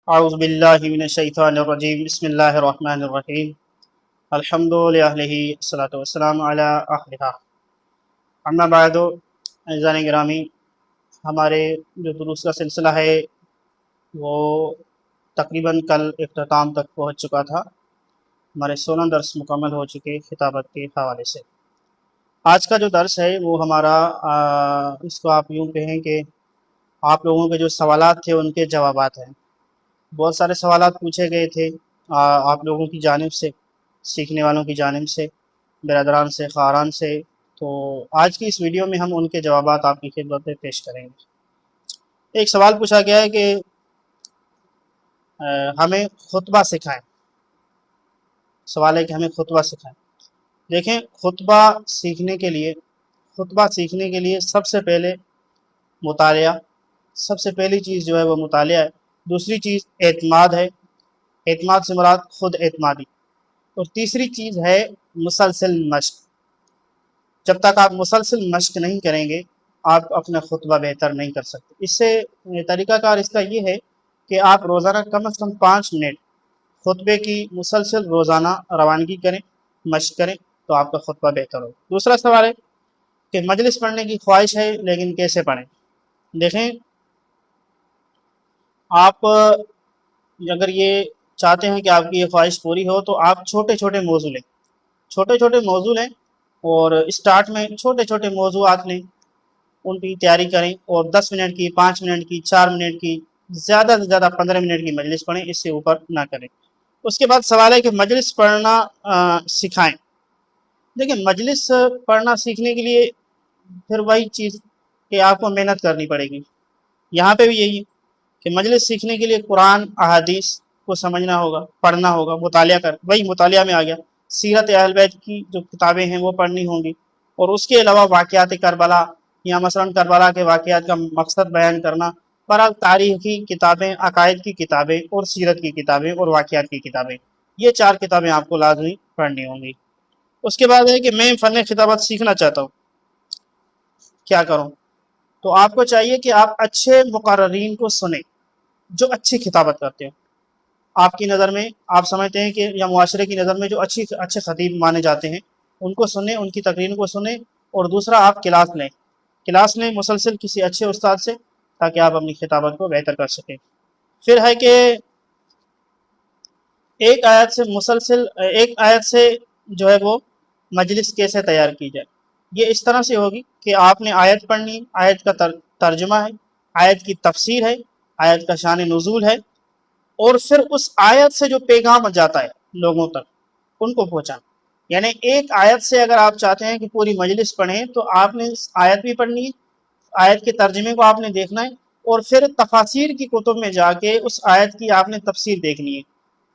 اعوذ باللہ من الشیطان الرجیم بسم اللہ الرحمن الرحیم الحمد للہ الصلاۃ والسلام علی اہلہا اما بعد عزیزان گرامی، ہمارے جو دروس کا سلسلہ ہے وہ تقریباً کل اختتام تک پہنچ چکا تھا۔ ہمارے 16 درس مکمل ہو چکے خطابت کے حوالے سے۔ آج کا جو درس ہے وہ ہمارا اس کو آپ یوں کہیں کہ آپ لوگوں کے جو سوالات تھے ان کے جوابات ہیں۔ بہت سارے سوالات پوچھے گئے تھے آپ لوگوں کی جانب سے، سیکھنے والوں کی جانب سے، برادران سے، خواہران سے۔ تو آج کی اس ویڈیو میں ہم ان کے جوابات آپ کی خدمت میں پیش کریں گے۔ ایک سوال پوچھا گیا ہے کہ ہمیں خطبہ سکھائیں۔ سوال ہے کہ ہمیں خطبہ سکھائیں۔ دیکھیں، خطبہ سیکھنے کے لیے سب سے پہلے مطالعہ، سب سے پہلی چیز جو ہے وہ مطالعہ ہے۔ دوسری چیز اعتماد ہے، اعتماد سے مراد خود اعتمادی۔ اور تیسری چیز ہے مسلسل مشق۔ جب تک آپ مسلسل مشق نہیں کریں گے آپ اپنا خطبہ بہتر نہیں کر سکتے۔ اس سے طریقہ کار اس کا یہ ہے کہ آپ روزانہ کم از کم 5 منٹ خطبے کی مسلسل روزانہ روانگی کریں، مشق کریں، تو آپ کا خطبہ بہتر ہو۔ دوسرا سوال ہے کہ مجلس پڑھنے کی خواہش ہے لیکن کیسے پڑھیں؟ دیکھیں، آپ اگر یہ چاہتے ہیں کہ آپ کی یہ خواہش پوری ہو تو آپ چھوٹے چھوٹے موضوع لیں اور اسٹارٹ میں چھوٹے چھوٹے موضوعات لیں، ان کی تیاری کریں، اور 10 منٹ کی، 5 منٹ کی، 4 منٹ کی، زیادہ سے زیادہ 15 منٹ کی مجلس پڑھیں، اس سے اوپر نہ کریں۔ اس کے بعد سوال ہے کہ مجلس پڑھنا سکھائیں۔ دیکھیں، مجلس پڑھنا سیکھنے کے لیے پھر وہی چیز کہ آپ کو محنت کرنی پڑے گی۔ یہاں پہ بھی یہی ہے کہ مجلس سیکھنے کے لیے قرآن احادیث کو سمجھنا ہوگا، پڑھنا ہوگا، وہی مطالعہ میں آ گیا۔ سیرت اہل بیت کی جو کتابیں ہیں وہ پڑھنی ہوں گی، اور اس کے علاوہ واقعات کربلا یا مثلاً کربلا کے واقعات کا مقصد بیان کرنا، برحال تاریخی کتابیں، عقائد کی کتابیں، اور سیرت کی کتابیں اور واقعات کی کتابیں، یہ 4 کتابیں آپ کو لازمی پڑھنی ہوں گی۔ اس کے بعد ہے کہ میں فن خطابت سیکھنا چاہتا ہوں، کیا کروں؟ تو آپ کو چاہیے کہ آپ اچھے مقررین کو سنیں جو اچھی خطابت کرتے ہیں۔ آپ کی نظر میں، آپ سمجھتے ہیں کہ یا معاشرے کی نظر میں جو اچھے خطیب مانے جاتے ہیں ان کو سنیں، ان کی تقریر کو سنیں۔ اور دوسرا، آپ کلاس لیں مسلسل کسی اچھے استاد سے، تاکہ آپ اپنی خطابت کو بہتر کر سکیں۔ پھر ہے کہ ایک آیت سے جو ہے وہ مجلس کیسے تیار کی جائے۔ یہ اس طرح سے ہوگی کہ آپ نے آیت پڑھنی، آیت کا ترجمہ ہے، آیت کی تفسیر ہے، آیت کا شان نزول ہے، اور پھر اس آیت سے جو پیغام جاتا ہے لوگوں تک ان کو پہنچانا۔ یعنی ایک آیت سے اگر آپ چاہتے ہیں کہ پوری مجلس پڑھیں تو آپ نے آیت بھی پڑھنی ہے، آیت کے ترجمے کو آپ نے دیکھنا ہے، اور پھر تفاسیر کی کتب میں جا کے اس آیت کی آپ نے تفسیر دیکھنی ہے۔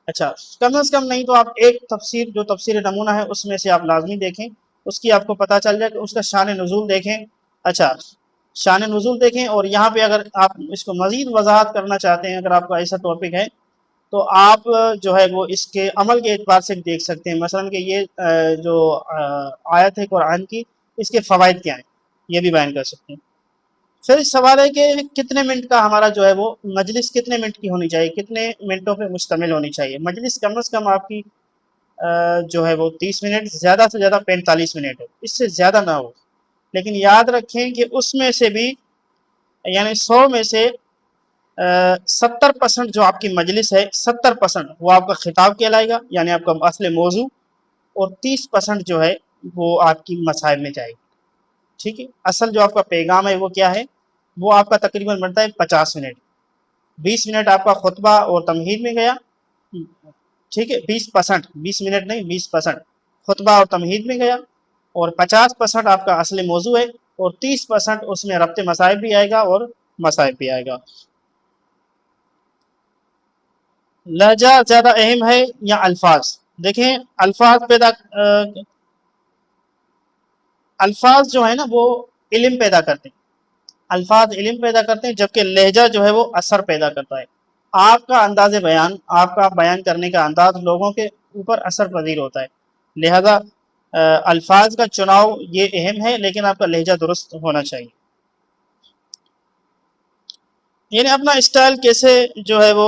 اچھا، کم از کم نہیں تو آپ ایک تفسیر، جو تفسیر نمونہ ہے اس میں سے آپ لازمی دیکھیں، اس کی آپ کو پتہ چل جائے کہ اس کا شان نزول دیکھیں۔ اچھا، شان نزول دیکھیں، اور یہاں پہ اگر آپ اس کو مزید وضاحت کرنا چاہتے ہیں، اگر آپ کا ایسا ٹاپک ہے تو آپ جو ہے وہ اس کے عمل کے اعتبار سے دیکھ سکتے ہیں۔ مثلا کہ یہ جو آیت ہے قرآن کی، اس کے فوائد کیا ہیں، یہ بھی بیان کر سکتے ہیں۔ پھر سوال ہے کہ کتنے منٹ کا ہمارا جو ہے وہ مجلس کتنے منٹ کی ہونی چاہیے، کتنے منٹوں پہ مشتمل ہونی چاہیے۔ مجلس کم از کم آپ کی جو ہے وہ 30 منٹ، زیادہ سے زیادہ 45 منٹ ہو، اس سے زیادہ نہ ہو۔ لیکن یاد رکھیں کہ اس میں سے بھی، یعنی 100 میں سے 70% جو آپ کی مجلس ہے، 70% وہ آپ کا خطاب کہلائے گا، یعنی آپ کا اصل موضوع، اور 30% جو ہے وہ آپ کی مصائب میں جائے گی۔ ٹھیک ہے، اصل جو آپ کا پیغام ہے وہ کیا ہے، وہ آپ کا تقریباً بنتا ہے 50 منٹ۔ 20 منٹ آپ کا خطبہ اور تمہید میں گیا، ٹھیک ہے، 20 منٹ نہیں، 20% خطبہ اور تمہید میں گیا، اور 50% آپ کا اصل موضوع ہے، اور 30% اس میں ربط مصائب بھی آئے گا اور مصائب بھی آئے گا۔ لہجہ زیادہ اہم ہے یا الفاظ؟ دیکھیں، الفاظ جو ہے نا وہ علم پیدا کرتے ہیں، الفاظ علم پیدا کرتے ہیں، جبکہ لہجہ جو ہے وہ اثر پیدا کرتا ہے۔ آپ کا انداز بیان، آپ کا بیان کرنے کا انداز لوگوں کے اوپر اثر پذیر ہوتا ہے۔ لہذا الفاظ کا چناؤ یہ اہم ہے، لیکن آپ کا لہجہ درست ہونا چاہیے۔ یعنی اپنا اسٹائل کیسے جو ہے وہ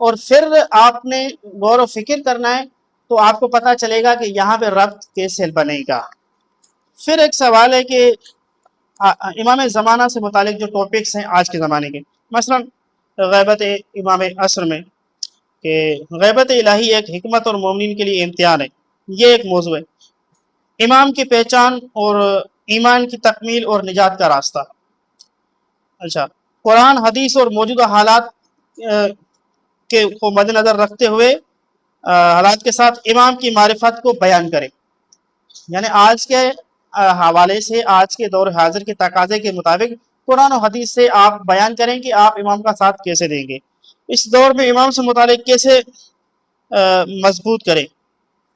اور پھر آپ نے غور و فکر کرنا ہے تو آپ کو پتہ چلے گا کہ یہاں پہ ربط کیسے بنے گا۔ پھر ایک سوال ہے کہ امام زمانہ سے متعلق جو ٹاپکس ہیں آج کے زمانے کے، مثلا غیبت امام عصر میں، کہ غیبت الہی ایک حکمت اور مومنین کے لیے امتحان ہے، یہ ایک موضوع ہے۔ امام کی پہچان اور ایمان کی تکمیل اور نجات کا راستہ۔ اچھا، قرآن، حدیث اور موجودہ حالات کے کو مد نظر رکھتے ہوئے حالات کے ساتھ امام کی معرفت کو بیان کرے، یعنی آج کے حوالے سے، آج کے دور حاضر کے تقاضے کے مطابق قرآن و حدیث سے آپ بیان کریں کہ آپ امام کا ساتھ کیسے دیں گے، اس دور میں امام سے متعلق کیسے مضبوط کریں،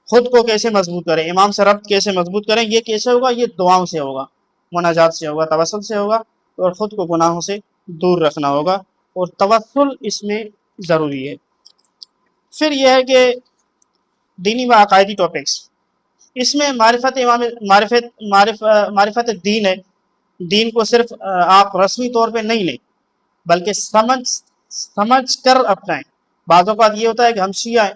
خود کو کیسے مضبوط کریں، امام سے ربط کیسے مضبوط کریں۔ یہ کیسے ہوگا؟ یہ دعاؤں سے ہوگا، مناجات سے ہوگا، توسل سے ہوگا، اور خود کو گناہوں سے دور رکھنا ہوگا، اور توسل اس میں ضروری ہے۔ پھر یہ ہے کہ دینی و عقائدی ٹاپکس، اس میں معرفت دین ہے۔ دین کو صرف آپ رسمی طور پہ نہیں لیں، بلکہ سمجھ کر اپنائیں۔ بعض اوقات یہ ہوتا ہے کہ ہم شیعہ ہیں،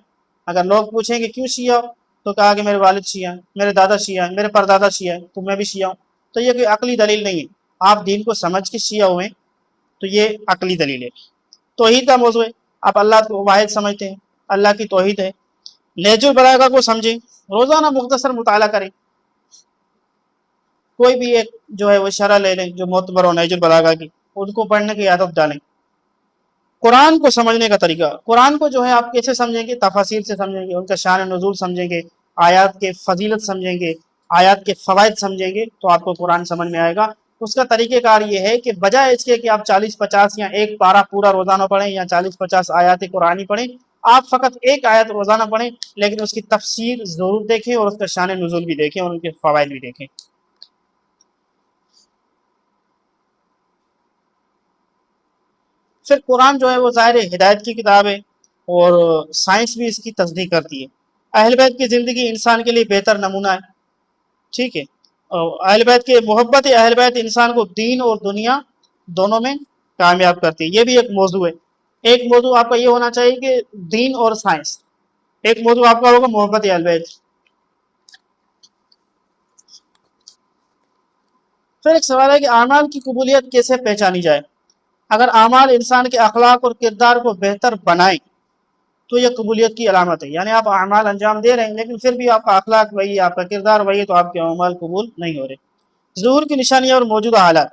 اگر لوگ پوچھیں کہ کیوں شیعہ ہو، تو کہا کہ میرے والد شیعہ ہیں، میرے دادا شیعہ ہیں، میرے پردادا شیعہ ہیں، تو میں بھی شیعہ ہوں، تو یہ کوئی عقلی دلیل نہیں ہے۔ آپ دین کو سمجھ کے شیعہ ہوئے تو یہ عقلی دلیل ہے۔ توحید کا موضوع ہے، آپ اللہ کو واحد سمجھتے ہیں، اللہ کی توحید ہے۔ نہج البلاغہ کو سمجھیں، روزانہ مختصر مطالعہ کریں، کوئی بھی ایک جو ہے وہ شرح لے لیں جو معتبر ہو نہج البلاغہ کی، ان کو پڑھنے کی عادت ڈالیں۔ قرآن کو سمجھنے کا طریقہ، قرآن کو جو ہے آپ کیسے سمجھیں گے؟ تفاسیر سے سمجھیں گے، ان کا شان نزول سمجھیں گے، آیات کے فضیلت سمجھیں گے، آیات کے فوائد سمجھیں گے، تو آپ کو قرآن سمجھ میں آئے گا۔ اس کا طریقہ کار یہ ہے کہ بجائے اس کے کہ آپ 40-50 یا ایک پارہ پورا روزانہ پڑھیں یا 40-50 آیات قرآنی پڑھیں، آپ فقط ایک آیت روزانہ پڑھیں، لیکن اس کی تفسیر ضرور دیکھیں اور اس کا شان نزول بھی دیکھیں اور ان کے فوائد بھی دیکھیں۔ پھر قرآن جو ہے وہ ظاہر ہدایت کی کتاب ہے، اور سائنس بھی اس کی تصدیق کرتی ہے۔ اہل بیت کی زندگی انسان کے لیے بہتر نمونہ ہے، ٹھیک ہے۔ اہل بیت کے محبت اہل بیت انسان کو دین اور دنیا دونوں میں کامیاب کرتی ہے، یہ بھی ایک موضوع ہے۔ ایک موضوع آپ کا یہ ہونا چاہیے کہ دین اور سائنس، ایک موضوع آپ کا ہوگا محبت اہل بیت۔ پھر ایک سوال ہے کہ اعمال کی قبولیت کیسے پہچانی جائے؟ اگر اعمال انسان کے اخلاق اور کردار کو بہتر بنائیں تو یہ قبولیت کی علامت ہے، یعنی آپ اعمال انجام دے رہے ہیں لیکن پھر بھی آپ کا اخلاق وہی، آپ کا کردار وہی ہے، تو آپ کے اعمال قبول نہیں ہو رہے۔ ظہور کی نشانیاں اور موجودہ حالات،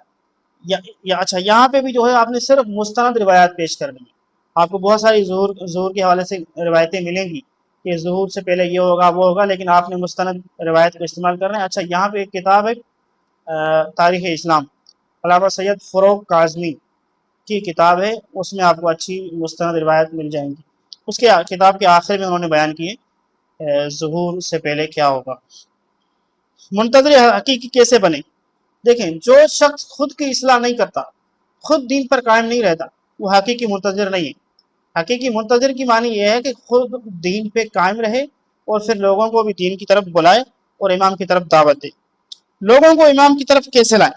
اچھا یہاں پہ بھی جو ہے آپ نے صرف مستند روایات پیش کر دی ہیں۔ آپ کو بہت ساری ظہور کے حوالے سے روایتیں ملیں گی کہ ظہور سے پہلے یہ ہوگا وہ ہوگا، لیکن آپ نے مستند روایت کو استعمال کر رہے ہیں۔ اچھا یہاں پہ ایک کتاب ہے تاریخ اسلام، علامہ سید فروغ کاظمی کی کتاب ہے، اس میں آپ کو اچھی مستند روایت مل جائیں گی۔ اس کے کتاب کے آخر میں انہوں نے بیان کیے ظہور سے پہلے کیا ہوگا۔ منتظر حقیقی کیسے بنے؟ دیکھیں، جو شخص خود کی اصلاح نہیں کرتا، خود دین پر قائم نہیں رہتا، وہ حقیقی منتظر نہیں ہے۔ حقیقی منتظر کی معنی یہ ہے کہ خود دین پہ قائم رہے اور پھر لوگوں کو بھی دین کی طرف بلائے اور امام کی طرف دعوت دے۔ لوگوں کو امام کی طرف کیسے لائیں؟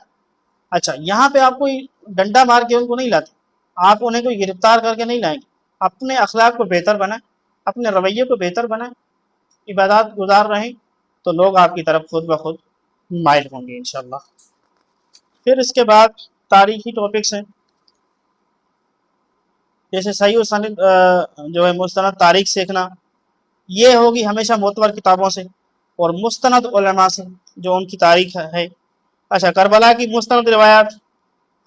اچھا یہاں پہ آپ کوئی ڈنڈا مار کے ان کو نہیں لاتے، آپ انہیں کوئی گرفتار کر کے نہیں لائیں گے۔ اپنے اخلاق کو بہتر بنائیں، اپنے رویے کو بہتر بنائیں، عبادات گزار رہیں، تو لوگ آپ کی طرف خود بخود مائل ہوں گے انشاءاللہ۔ پھر اس کے بعد تاریخی ٹاپکس ہیں، جیسے صحیح و سند جو ہے مستند تاریخ سیکھنا، یہ ہوگی ہمیشہ معتبر کتابوں سے اور مستند علماء سے جو ان کی تاریخ ہے۔ اچھا کربلا کی مستند روایات،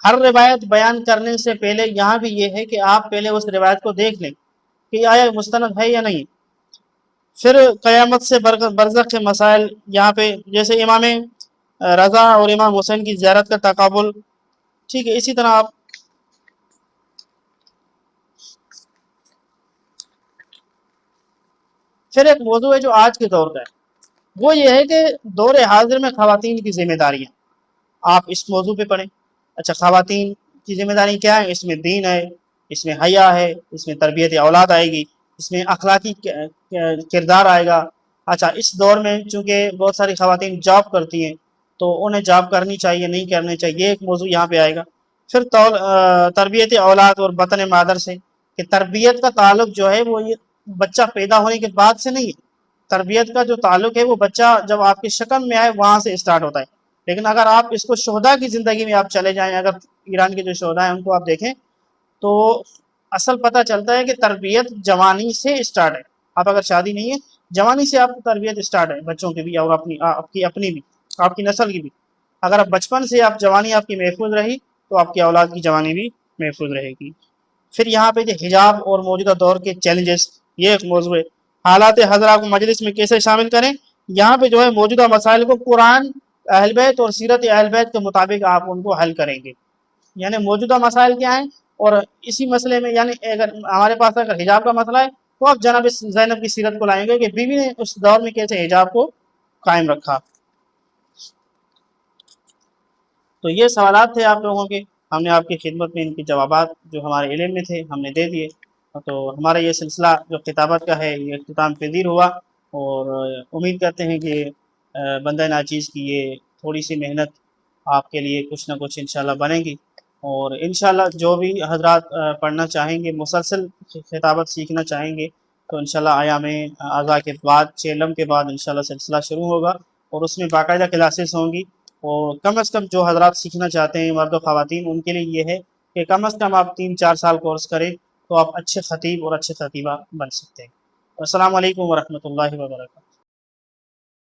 ہر روایت بیان کرنے سے پہلے یہاں بھی یہ ہے کہ آپ پہلے اس روایت کو دیکھ لیں کہ آیا مستند ہے یا نہیں۔ پھر قیامت سے برزخ کے مسائل، یہاں پہ جیسے امام رضا اور امام حسین کی زیارت کا تقابل، ٹھیک ہے۔ اسی طرح آپ پھر ایک موضوع ہے جو آج کے دور کا ہے، وہ یہ ہے کہ دور حاضر میں خواتین کی ذمہ داریاں، آپ اس موضوع پہ پڑھیں۔ اچھا خواتین کی ذمہ داری کیا ہے؟ اس میں دین ہے، اس میں حیا ہے، اس میں تربیت اولاد آئے گی، اس میں اخلاقی کردار آئے گا۔ اچھا اس دور میں چونکہ بہت ساری خواتین جاب کرتی ہیں تو انہیں جاب کرنی چاہیے نہیں کرنی چاہیے، یہ ایک موضوع یہاں پہ آئے گا۔ پھر تربیت اولاد اور بطن مادر سے، کہ تربیت کا تعلق جو ہے وہ یہ بچہ پیدا ہونے کے بعد سے نہیں ہے. تربیت کا جو تعلق ہے وہ بچہ جب آپ کی شکم میں آئے وہاں سے اسٹارٹ ہوتا ہے. لیکن اگر آپ اس کو شہداء کی زندگی میں آپ چلے جائیں، اگر ایران کے جو شہداء ہیں ان کو آپ دیکھیں تو اصل پتہ چلتا ہے کہ تربیت جوانی سے اسٹارٹ ہے. آپ اگر شادی نہیں ہے، جوانی سے آپ کی تربیت اسٹارٹ ہے، بچوں کی بھی اور اپنی بھی، آپ کی نسل کی بھی. اگر آپ بچپن سے آپ جوانی آپ کی محفوظ رہی تو آپ کی اولاد کی جوانی بھی محفوظ رہے گی. پھر یہاں پہ جو حجاب اور موجودہ دور کے چیلنجز، یہ ایک موضوع ہے. حالات حضرہ کو مجلس میں کیسے شامل کریں؟ یہاں پہ جو ہے موجودہ مسائل کو قرآن، اہل بیت اور سیرت اہل بیت کے مطابق آپ ان کو حل کریں گے. یعنی موجودہ مسائل کیا ہیں، اور اسی مسئلے میں یعنی اگر ہمارے پاس اگر حجاب کا مسئلہ ہے تو آپ جناب زینب کی سیرت کو لائیں گے کہ بیوی نے اس دور میں کیسے حجاب کو قائم رکھا. تو یہ سوالات تھے آپ لوگوں کے، ہم نے آپ کی خدمت میں ان کے جوابات جو ہمارے علم میں تھے ہم نے دے دیے. تو ہمارا یہ سلسلہ جو خطابت کا ہے یہ اختتام پذیر ہوا، اور امید کرتے ہیں کہ بندہ ناچیز کی یہ تھوڑی سی محنت آپ کے لیے کچھ نہ کچھ انشاءاللہ بنے گی. اور انشاءاللہ جو بھی حضرات پڑھنا چاہیں گے، مسلسل خطابت سیکھنا چاہیں گے، تو انشاءاللہ ایام اعضاء کے بعد چیلم کے بعد انشاءاللہ سلسلہ شروع ہوگا، اور اس میں باقاعدہ کلاسز ہوں گی. اور کم از کم جو حضرات سیکھنا چاہتے ہیں مرد و خواتین، ان کے لیے یہ ہے کہ کم از کم آپ 3-4 سال کورس کریں تو آپ اچھے خطیب اور اچھے خطیبہ بن سکتے ہیں. السلام علیکم ورحمۃ اللہ وبرکاتہ.